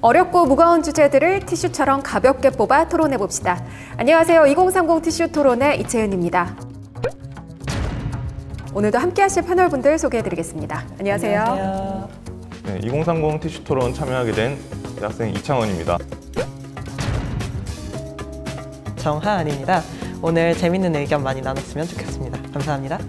어렵고 무거운 주제들을 티슈처럼 가볍게 뽑아 토론해봅시다. 안녕하세요. 2030 티슈 토론의 이채은입니다. 오늘도 함께 하실 패널분들 소개해드리겠습니다. 안녕하세요. 안녕하세요. 네, 2030 티슈 토론 참여하게 된 대학생 이창원입니다. 정하은입니다. 오늘 재밌는 의견 많이 나눴으면 좋겠습니다. 감사합니다.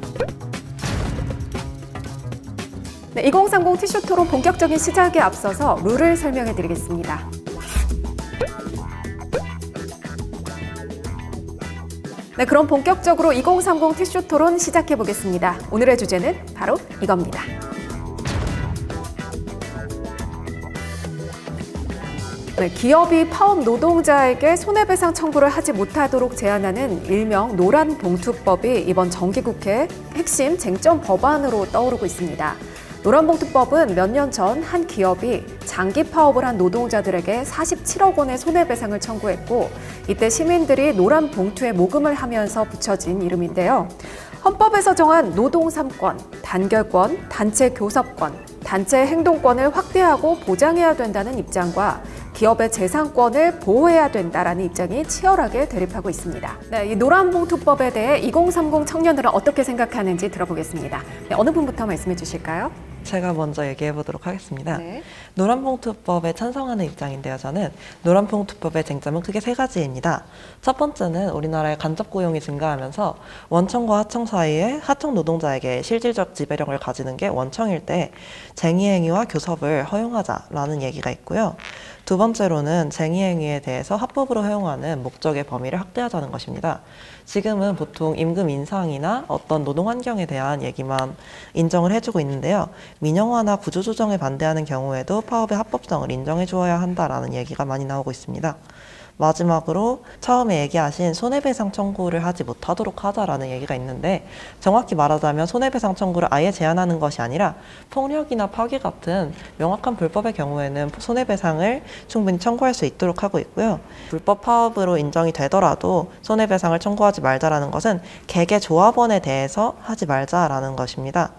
네, 2030 티슈 토론 본격적인 시작에 앞서서 룰을 설명해드리겠습니다. 네, 그럼 본격적으로 2030 티슈 토론 시작해보겠습니다. 오늘의 주제는 바로 이겁니다. 네, 기업이 파업 노동자에게 손해배상 청구를 하지 못하도록 제한하는 일명 노란봉투법이 이번 정기국회 핵심 쟁점 법안으로 떠오르고 있습니다. 노란봉투법은 몇 년 전 한 기업이 장기 파업을 한 노동자들에게 47억 원의 손해배상을 청구했고, 이때 시민들이 노란봉투에 모금을 하면서 붙여진 이름인데요. 헌법에서 정한 노동 3권, 단결권, 단체 교섭권, 단체 행동권을 확대하고 보장해야 된다는 입장과 기업의 재산권을 보호해야 된다라는 입장이 치열하게 대립하고 있습니다. 네, 이 노란봉투법에 대해 2030 청년들은 어떻게 생각하는지 들어보겠습니다. 네, 어느 분부터 말씀해 주실까요? 제가 먼저 얘기해 보도록 하겠습니다. 네. 노란봉투법에 찬성하는 입장인데요. 저는 노란봉투법의 쟁점은 크게 세 가지입니다. 첫 번째는 우리나라의 간접 고용이 증가하면서 원청과 하청 사이에 하청 노동자에게 실질적 지배력을 가지는 게 원청일 때 쟁의행위와 교섭을 허용하자라는 얘기가 있고요. 두 번째로는 쟁의행위에 대해서 합법으로 허용하는 목적의 범위를 확대하자는 것입니다. 지금은 보통 임금 인상이나 어떤 노동 환경에 대한 얘기만 인정을 해주고 있는데요. 민영화나 구조조정에 반대하는 경우에도 파업의 합법성을 인정해 주어야 한다라는 얘기가 많이 나오고 있습니다. 마지막으로 처음에 얘기하신 손해배상 청구를 하지 못하도록 하자라는 얘기가 있는데, 정확히 말하자면 손해배상 청구를 아예 제한하는 것이 아니라 폭력이나 파괴 같은 명확한 불법의 경우에는 손해배상을 충분히 청구할 수 있도록 하고 있고요. 불법 파업으로 인정이 되더라도 손해배상을 청구하지 말자라는 것은 개개 조합원에 대해서 하지 말자라는 것입니다.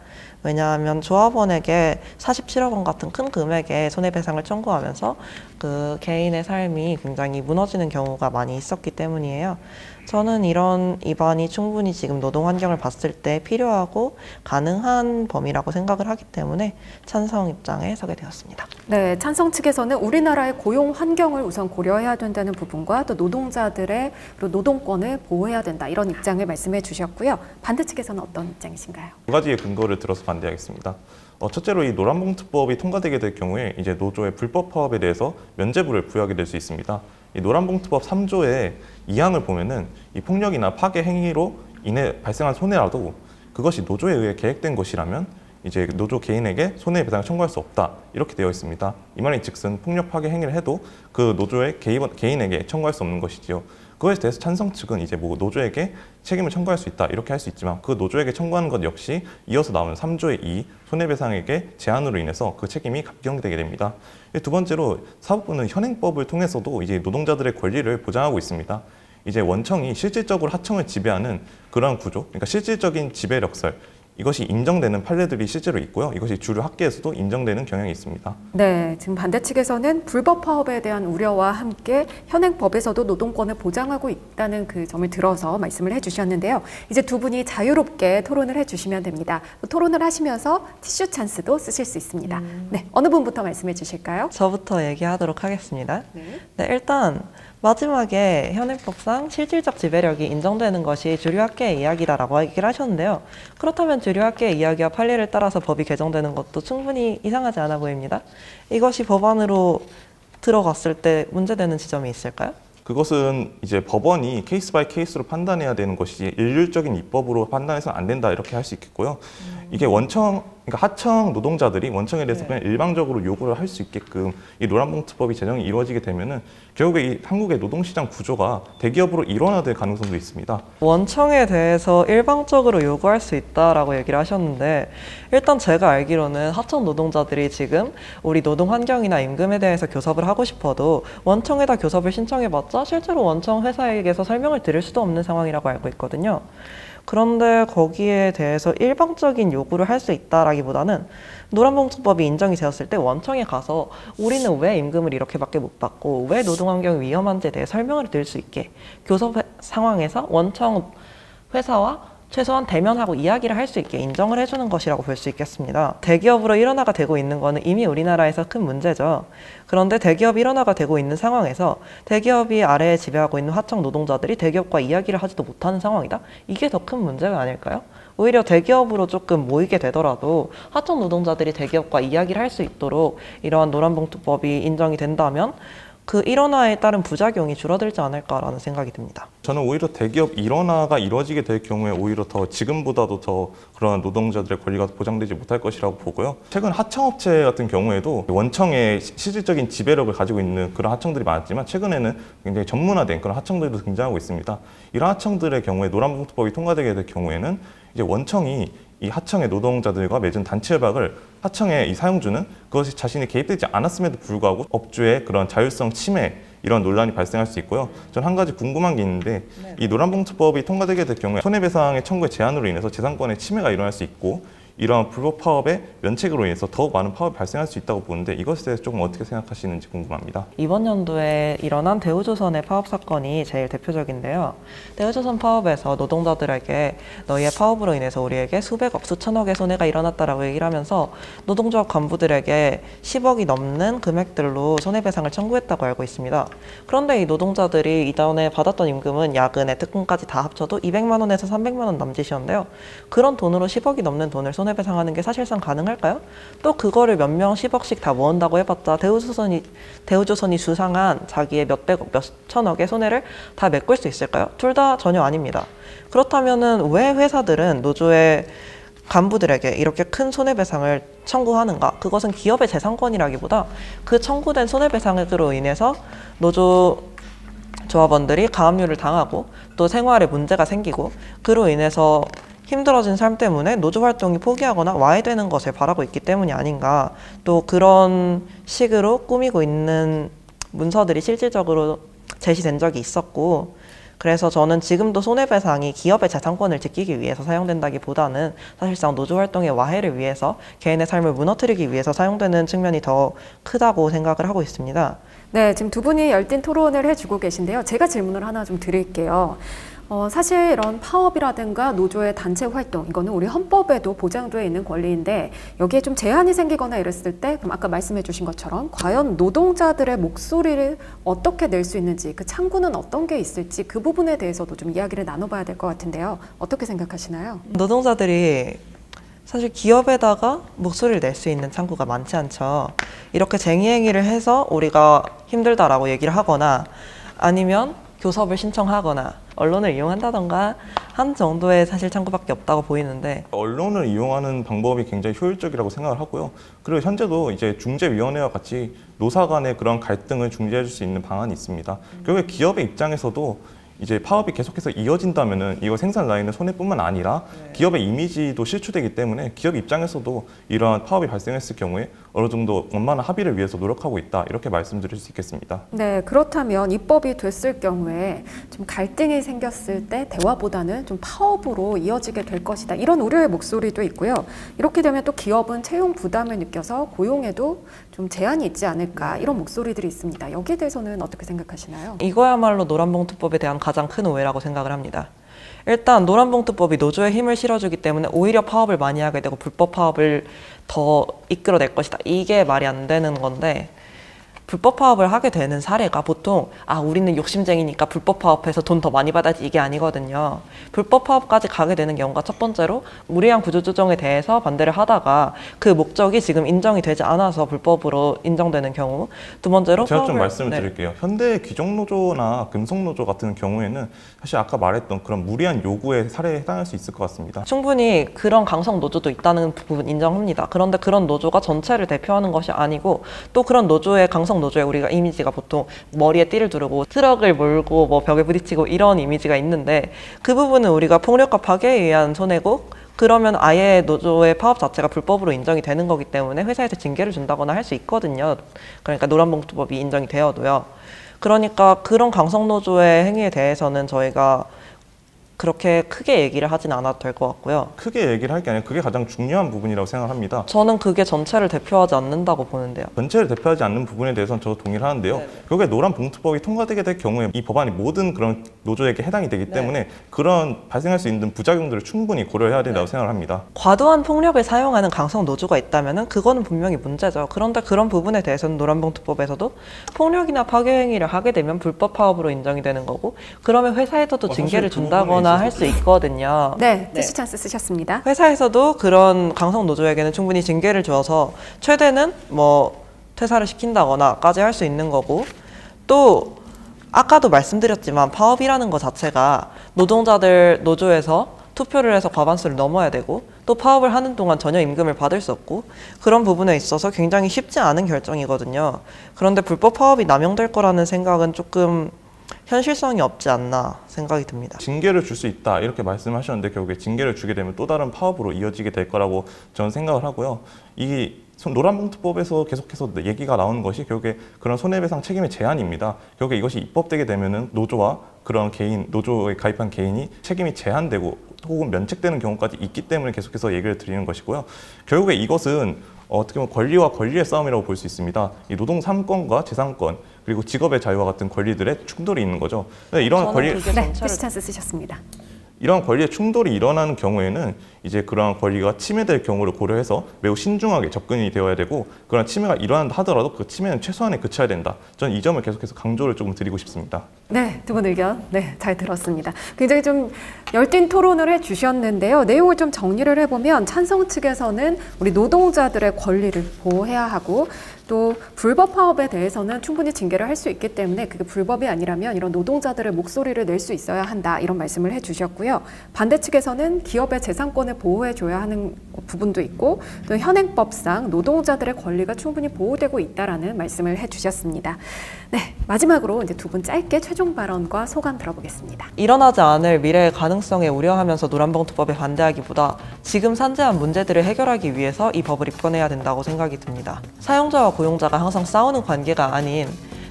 왜냐하면 조합원에게 47억 원 같은 큰 금액의 손해배상을 청구하면서 그 개인의 삶이 굉장히 무너지는 경우가 많이 있었기 때문이에요. 저는 이런 입안이 충분히 지금 노동 환경을 봤을 때 필요하고 가능한 범위라고 생각을 하기 때문에 찬성 입장에 서게 되었습니다. 네, 찬성 측에서는 우리나라의 고용 환경을 우선 고려해야 된다는 부분과 또 노동자들의 노동권을 보호해야 된다, 이런 입장을 말씀해 주셨고요. 반대 측에서는 어떤 입장이신가요? 두 가지의 근거를 들어서 반대하겠습니다. 첫째로 이 노란봉투법이 통과되게 될 경우에 이제 노조의 불법 파업에 대해서 면죄부를 부여하게 될 수 있습니다. 이 노란봉투법 3조의 2항을 보면은 이 폭력이나 파괴 행위로 인해 발생한 손해라도 그것이 노조에 의해 계획된 것이라면 이제 노조 개인에게 손해배상을 청구할 수 없다, 이렇게 되어 있습니다. 이 말인즉슨 폭력 파괴 행위를 해도 그 노조의 개인에게 청구할 수 없는 것이지요. 그것에 대해서 찬성 측은 이제 뭐 노조에게 책임을 청구할 수 있다, 이렇게 할 수 있지만 그 노조에게 청구하는 것 역시 이어서 나오는 3조의 2 손해배상에게 제한으로 인해서 그 책임이 각경되게 됩니다. 두 번째로 사법부는 현행법을 통해서도 이제 노동자들의 권리를 보장하고 있습니다. 이제 원청이 실질적으로 하청을 지배하는 그러한 구조, 그러니까 실질적인 지배력설, 이것이 인정되는 판례들이 실제로 있고요. 이것이 주류 학계에서도 인정되는 경향이 있습니다. 네, 지금 반대 측에서는 불법 파업에 대한 우려와 함께 현행법에서도 노동권을 보장하고 있다는 그 점을 들어서 말씀을 해주셨는데요. 이제 두 분이 자유롭게 토론을 해주시면 됩니다. 토론을 하시면서 티슈 찬스도 쓰실 수 있습니다. 네, 어느 분부터 말씀해 주실까요? 저부터 얘기하도록 하겠습니다. 네. 네, 일단 마지막에 현행법상 실질적 지배력이 인정되는 것이 주류학계의 이야기다라고 얘기를 하셨는데요. 그렇다면 주류학계의 이야기와 판례를 따라서 법이 개정되는 것도 충분히 이상하지 않아 보입니다. 이것이 법안으로 들어갔을 때 문제되는 지점이 있을까요? 그것은 이제 법원이 케이스 바이 케이스로 판단해야 되는 것이지 일률적인 입법으로 판단해서는 안 된다, 이렇게 할 수 있겠고요. 이게 원청, 그러니까 하청 노동자들이 원청에 대해서 그냥 일방적으로 요구를 할 수 있게끔 이 노란봉투법이 제정이 이루어지게 되면은 결국에 이 한국의 노동시장 구조가 대기업으로 일원화될 가능성도 있습니다. 원청에 대해서 일방적으로 요구할 수 있다라고 얘기를 하셨는데, 일단 제가 알기로는 하청 노동자들이 지금 우리 노동 환경이나 임금에 대해서 교섭을 하고 싶어도 원청에다 교섭을 신청해봤자 실제로 원청 회사에게서 설명을 들을 수도 없는 상황이라고 알고 있거든요. 그런데 거기에 대해서 일방적인 요구를 할 수 있다라기보다는 노란봉투법이 인정이 되었을 때 원청에 가서 우리는 왜 임금을 이렇게밖에 못 받고 왜 노동환경이 위험한지에 대해 설명을 드릴 수 있게 교섭 상황에서 원청 회사와 최소한 대면하고 이야기를 할 수 있게 인정을 해주는 것이라고 볼 수 있겠습니다. 대기업으로 일원화가 되고 있는 것은 이미 우리나라에서 큰 문제죠. 그런데 대기업이 일원화가 되고 있는 상황에서 대기업이 아래에 지배하고 있는 하청 노동자들이 대기업과 이야기를 하지도 못하는 상황이다? 이게 더 큰 문제가 아닐까요? 오히려 대기업으로 조금 모이게 되더라도 하청 노동자들이 대기업과 이야기를 할 수 있도록 이러한 노란봉투법이 인정이 된다면 그 일원화에 따른 부작용이 줄어들지 않을까라는 생각이 듭니다. 저는 오히려 대기업 일원화가 이루어지게 될 경우에 오히려 더 지금보다도 더 그런 노동자들의 권리가 보장되지 못할 것이라고 보고요. 최근 하청업체 같은 경우에도 원청의 실질적인 지배력을 가지고 있는 그런 하청들이 많았지만 최근에는 굉장히 전문화된 그런 하청들도 등장하고 있습니다. 이런 하청들의 경우에 노란봉투법이 통과되게 될 경우에는 이제 원청이 이 하청의 노동자들과 맺은 단체 협약을 하청의 이 사용주는 그것이 자신이 개입되지 않았음에도 불구하고 업주의 그런 자율성 침해 이런 논란이 발생할 수 있고요. 전 한 가지 궁금한 게 있는데 이 노란봉투법이 통과되게 될 경우에 손해배상의 청구의 제한으로 인해서 재산권의 침해가 일어날 수 있고 이러한 불법 파업의 면책으로 인해서 더욱 많은 파업이 발생할 수 있다고 보는데 이것에 대해서 조금 어떻게 생각하시는지 궁금합니다. 이번 연도에 일어난 대우조선의 파업 사건이 제일 대표적인데요. 대우조선 파업에서 노동자들에게 너희의 파업으로 인해서 우리에게 수백억, 수천억의 손해가 일어났다라고 얘기를 하면서 노동조합 간부들에게 10억이 넘는 금액들로 손해배상을 청구했다고 알고 있습니다. 그런데 이 노동자들이 이전에 받았던 임금은 야근에 특근까지 다 합쳐도 200만 원에서 300만 원 남짓이었는데요. 그런 돈으로 10억이 넘는 돈을 손해배상하는 게 사실상 가능할까요? 또 그거를 몇 명 10억씩 다 모은다고 해봤자 대우조선이 주상한 자기의 몇백억, 몇천억의 손해를 다 메꿀 수 있을까요? 둘 다 전혀 아닙니다. 그렇다면은 왜 회사들은 노조의 간부들에게 이렇게 큰 손해배상을 청구하는가? 그것은 기업의 재산권이라기보다 그 청구된 손해배상으로 인해서 노조 조합원들이 가압류를 당하고 또 생활에 문제가 생기고 그로 인해서 힘들어진 삶 때문에 노조 활동이 포기하거나 와해되는 것을 바라고 있기 때문이 아닌가. 또 그런 식으로 꾸미고 있는 문서들이 실질적으로 제시된 적이 있었고 그래서 저는 지금도 손해배상이 기업의 재산권을 지키기 위해서 사용된다기보다는 사실상 노조 활동의 와해를 위해서 개인의 삶을 무너뜨리기 위해서 사용되는 측면이 더 크다고 생각을 하고 있습니다. 네, 지금 두 분이 열띤 토론을 해주고 계신데요. 제가 질문을 하나 좀 드릴게요. 사실 이런 파업이라든가 노조의 단체 활동, 이거는 우리 헌법에도 보장되어 있는 권리인데 여기에 좀 제한이 생기거나 이랬을 때 그럼 아까 말씀해 주신 것처럼 과연 노동자들의 목소리를 어떻게 낼 수 있는지 그 창구는 어떤 게 있을지 그 부분에 대해서도 좀 이야기를 나눠봐야 될 것 같은데요. 어떻게 생각하시나요? 노동자들이 사실 기업에다가 목소리를 낼 수 있는 창구가 많지 않죠. 이렇게 쟁의행위를 해서 우리가 힘들다라고 얘기를 하거나 아니면 교섭을 신청하거나 언론을 이용한다던가 한 정도의 사실 창구밖에 없다고 보이는데 언론을 이용하는 방법이 굉장히 효율적이라고 생각을 하고요. 그리고 현재도 이제 중재위원회와 같이 노사 간의 그런 갈등을 중재해 줄 수 있는 방안이 있습니다. 결국에 기업의 입장에서도 이제 파업이 계속해서 이어진다면은 이거 생산 라인의 손해뿐만 아니라 기업의 이미지도 실추되기 때문에 기업 입장에서도 이러한 파업이 발생했을 경우에 어느 정도 원만한 합의를 위해서 노력하고 있다 이렇게 말씀드릴 수 있겠습니다. 네, 그렇다면 입법이 됐을 경우에 좀 갈등이 생겼을 때 대화보다는 좀 파업으로 이어지게 될 것이다 이런 우려의 목소리도 있고요. 이렇게 되면 또 기업은 채용 부담을 느껴서 고용에도 좀 제한이 있지 않을까 이런 목소리들이 있습니다. 여기에 대해서는 어떻게 생각하시나요? 이거야말로 노란봉투법에 대한 가장 큰 오해라고 생각을 합니다. 일단 노란봉투법이 노조에 힘을 실어주기 때문에 오히려 파업을 많이 하게 되고 불법 파업을 더 이끌어낼 것이다. 이게 말이 안 되는 건데 불법 파업을 하게 되는 사례가 보통 우리는 욕심쟁이니까 불법 파업해서 돈 더 많이 받아야지 이게 아니거든요. 불법 파업까지 가게 되는 경우가 첫 번째로 무리한 구조조정에 대해서 반대를 하다가 그 목적이 지금 인정이 되지 않아서 불법으로 인정되는 경우 두 번째로 제가 좀 말씀을 드릴게요. 현대 귀족노조나 금속노조 같은 경우에는 사실 아까 말했던 그런 무리한 요구의 사례에 해당할 수 있을 것 같습니다. 충분히 그런 강성 노조도 있다는 부분 인정합니다. 그런데 그런 노조가 전체를 대표하는 것이 아니고 또 그런 노조의 강성 노조의 우리가 이미지가 보통 머리에 띠를 두르고 트럭을 몰고 뭐 벽에 부딪히고 이런 이미지가 있는데 그 부분은 우리가 폭력과 파괴에 의한 손해고 그러면 아예 노조의 파업 자체가 불법으로 인정이 되는 거기 때문에 회사에서 징계를 준다거나 할 수 있거든요. 그러니까 노란봉투법이 인정이 되어도요. 그러니까 그런 강성 노조의 행위에 대해서는 저희가 그렇게 크게 얘기를 하진 않아도 될 것 같고요. 크게 얘기를 할 게 아니라 그게 가장 중요한 부분이라고 생각합니다. 저는 그게 전체를 대표하지 않는다고 보는데요. 전체를 대표하지 않는 부분에 대해서는 저도 동의를 하는데요. 네네. 결국에 노란봉투법이 통과되게 될 경우에 이 법안이 모든 그런 노조에게 해당이 되기 네. 때문에 그런 발생할 수 있는 부작용들을 충분히 고려해야 된다고 생각을 합니다. 과도한 폭력을 사용하는 강성 노조가 있다면 그거는 분명히 문제죠. 그런데 그런 부분에 대해서는 노란봉투법에서도 폭력이나 파괴 행위를 하게 되면 불법 파업으로 인정이 되는 거고, 그러면 회사에서도 징계를 사실 그 준다거나 부분에 할 수 있거든요. 네, 대시 찬스 쓰셨습니다. 회사에서도 그런 강성 노조에게는 충분히 징계를 줘서 최대는 뭐 퇴사를 시킨다거나까지 할 수 있는 거고, 또 아까도 말씀드렸지만 파업이라는 것 자체가 노동자들 노조에서 투표를 해서 과반수를 넘어야 되고, 또 파업을 하는 동안 전혀 임금을 받을 수 없고, 그런 부분에 있어서 굉장히 쉽지 않은 결정이거든요. 그런데 불법 파업이 남용될 거라는 생각은 조금 현실성이 없지 않나 생각이 듭니다. 징계를 줄 수 있다 이렇게 말씀하셨는데 결국에 징계를 주게 되면 또 다른 파업으로 이어지게 될 거라고 저는 생각을 하고요. 이 노란봉투법에서 계속해서 얘기가 나오는 것이 결국에 그런 손해배상 책임의 제한입니다. 결국에 이것이 입법되게 되면은 노조와 그런 개인, 노조에 가입한 개인이 책임이 제한되고 혹은 면책되는 경우까지 있기 때문에 계속해서 얘기를 드리는 것이고요. 결국에 이것은 어떻게 보면 권리와 권리의 싸움이라고 볼 수 있습니다. 이 노동 3권과 재3권 그리고 직업의 자유와 같은 권리들의 충돌이 있는 거죠. 이런 권리 네, 대시 찬스 쓰셨습니다. 이런 권리의 충돌이 일어나는 경우에는 이제 그러한 권리가 침해될 경우를 고려해서 매우 신중하게 접근이 되어야 되고, 그런 침해가 일어난다 하더라도 그 침해는 최소한에 그쳐야 된다. 저는 이 점을 계속해서 강조를 조금 드리고 싶습니다. 네, 두 분 의견 잘 들었습니다. 굉장히 좀 열띤 토론을 해주셨는데요. 내용을 좀 정리를 해보면 찬성 측에서는 우리 노동자들의 권리를 보호해야 하고, 또 불법 파업에 대해서는 충분히 징계를 할 수 있기 때문에 그게 불법이 아니라면 이런 노동자들의 목소리를 낼 수 있어야 한다, 이런 말씀을 해주셨고요. 반대 측에서는 기업의 재산권을 보호해줘야 하는 부분도 있고, 또 현행법상 노동자들의 권리가 충분히 보호되고 있다라는 말씀을 해주셨습니다. 네, 마지막으로 이제 두 분 짧게 최종 발언과 소감 들어보겠습니다. 일어나지 않을 미래의 가능성에 우려하면서 노란봉투법에 반대하기보다 지금 산재한 문제들을 해결하기 위해서 이 법을 입건해야 된다고 생각이 듭니다. 사용자와 고용자가 항상 싸우는 관계가 아닌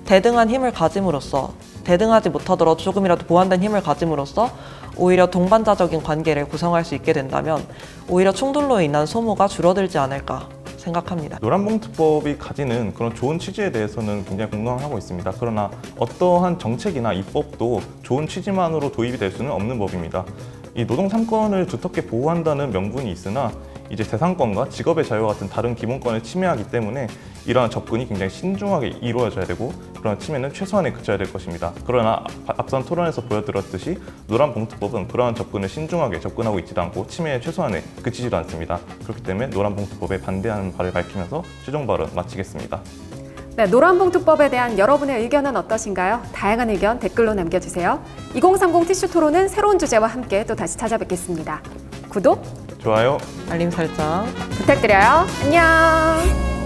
대등한 힘을 가짐으로써, 대등하지 못하더라도 조금이라도 보완된 힘을 가짐으로써 오히려 동반자적인 관계를 구성할 수 있게 된다면 오히려 충돌로 인한 소모가 줄어들지 않을까 생각합니다. 노란봉투법이 가지는 그런 좋은 취지에 대해서는 굉장히 공감을 하고 있습니다. 그러나 어떠한 정책이나 입법도 좋은 취지만으로 도입이 될 수는 없는 법입니다. 이 노동 3권을 두텁게 보호한다는 명분이 있으나 이제 재산권과 직업의 자유와 같은 다른 기본권을 침해하기 때문에 이러한 접근이 굉장히 신중하게 이루어져야 되고, 그런 침해는 최소한에 그쳐야 될 것입니다. 그러나 앞선 토론에서 보여드렸듯이 노란봉투법은 그러한 접근을 신중하게 접근하고 있지도 않고 침해의 최소한에 그치지도 않습니다. 그렇기 때문에 노란봉투법에 반대하는 바를 밝히면서 최종 발언 마치겠습니다. 네, 노란봉투법에 대한 여러분의 의견은 어떠신가요? 다양한 의견 댓글로 남겨주세요. 2030 티슈 토론은 새로운 주제와 함께 또 다시 찾아뵙겠습니다. 구독, 좋아요. 알림 설정 부탁드려요. 안녕.